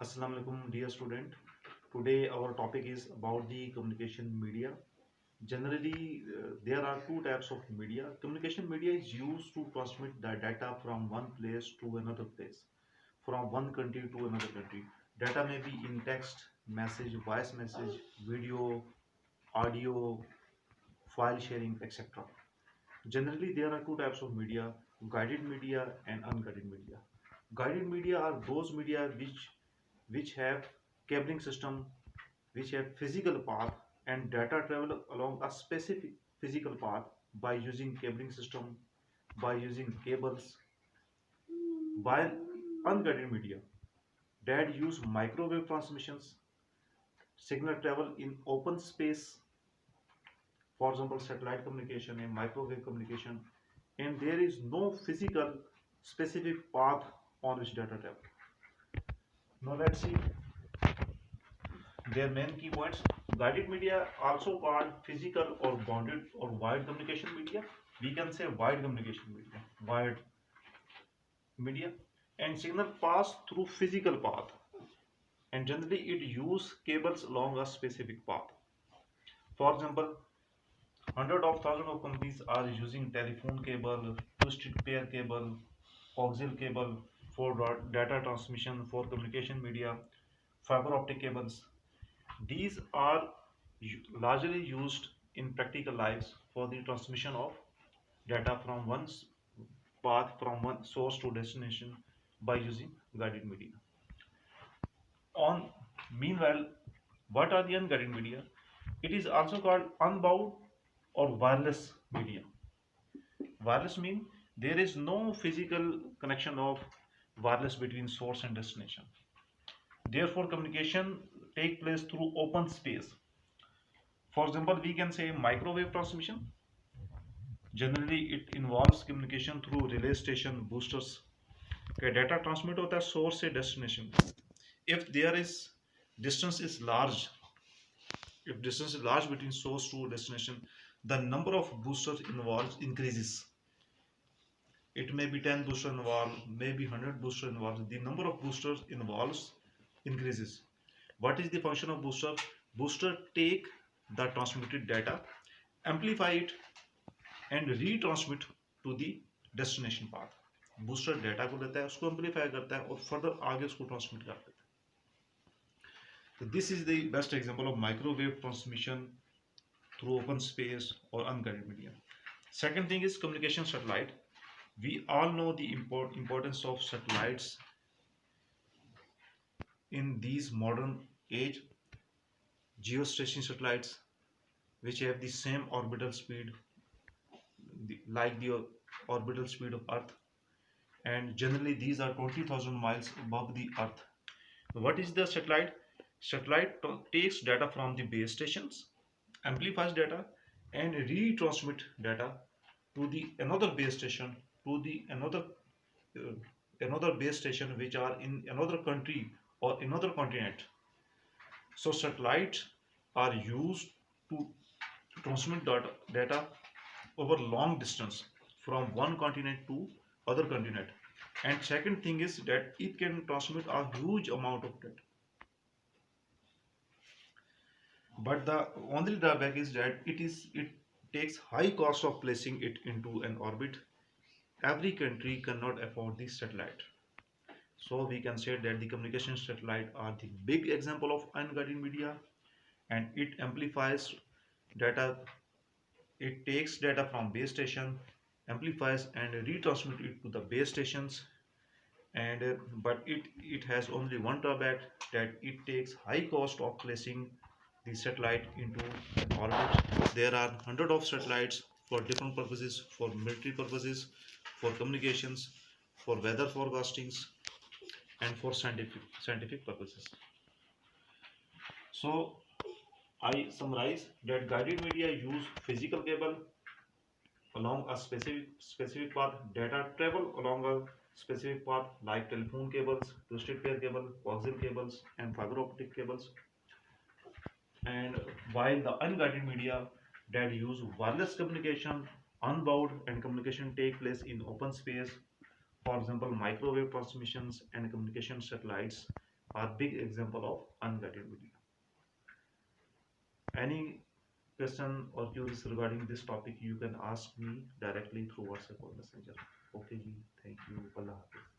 Assalamu alaikum, dear student. Today our topic is about the communication media. Generally, there are two types of media. Communication media is used to transmit the data from one place to another place, from one country to another country. Data may be in text, message, voice message, video, audio, file sharing, etc. Generally, there are two types of media: guided media and unguided media. Guided media are those media which have cabling system, which have physical path, and data travel along a specific physical path by using cabling system, by using cables. While unguided media that use microwave transmissions, signal travel in open space, for example satellite communication and microwave communication, and there is no physical specific path on which data travel. Now let's see their main key points. Guided media, also called physical or bounded or wide communication media. We can say wide communication media, wide media, and signal pass through physical path, and generally it use cables along a specific path. For example, hundred of thousands of companies are using telephone cable, twisted pair cable, coaxial cable for data transmission, for communication media, fiber optic cables. These are largely used in practical lives for the transmission of data from one path, from one source to destination, by using guided media. On Meanwhile, what are the unguided media? It is also called unbound or wireless media. Wireless mean there is no physical connection of wireless between source and destination. Therefore, communication take place through open space. For example, we can say microwave transmission. Generally, it involves communication through relay station boosters. Okay, data transmit होता है source से destination. If there is distance is large, if distance is large between source to destination, the number of boosters involved increases. It may be 10 booster involved, maybe 100 booster involved. The number of boosters involves increases. What is the function of booster? Booster take the transmitted data, amplify it, and retransmit to the destination path. Booster data को लेता है, उसको amplify करता है और further आगे उसको transmit कर देता है. So this is the best example of microwave transmission through open space or unguided media. Second thing is communication satellite. We all know the importance of satellites in these modern age. Geostationary satellites which have the same orbital speed like the orbital speed of Earth, and generally these are 20,000 miles above the Earth. What is the satellite? Satellite takes data from the base stations, amplifies data, and retransmit data to the another base station, to the uh, another base station which are in another country or another continent. So satellites are used to transmit data over long distance from one continent to other continent. And second thing is that it can transmit a huge amount of data. But the only drawback is that it takes high cost of placing it into an orbit. Every country cannot afford this satellite. So we can say that the communication satellite are the big example of unguided media, and it amplifies data. It takes data from base station, amplifies and retransmit it to the base stations. And but it has only one drawback, that it takes high cost of placing the satellite into an orbit. There are hundred of satellites for different purposes, for military purposes, for communications, for weather forecastings, and for scientific purposes. So I summarize that guided media use physical cable along a specific path, data travel along a specific path like telephone cables, twisted pair cable, coaxial cables, and fiber optic cables. And while the unguided media that use wireless communication, unbound and communication take place in open space, for example, microwave transmissions and communication satellites, are big example of unguided media. Any question or queries regarding this topic, you can ask me directly through WhatsApp or Messenger. Okay, ji, thank you. Allah Hafiz.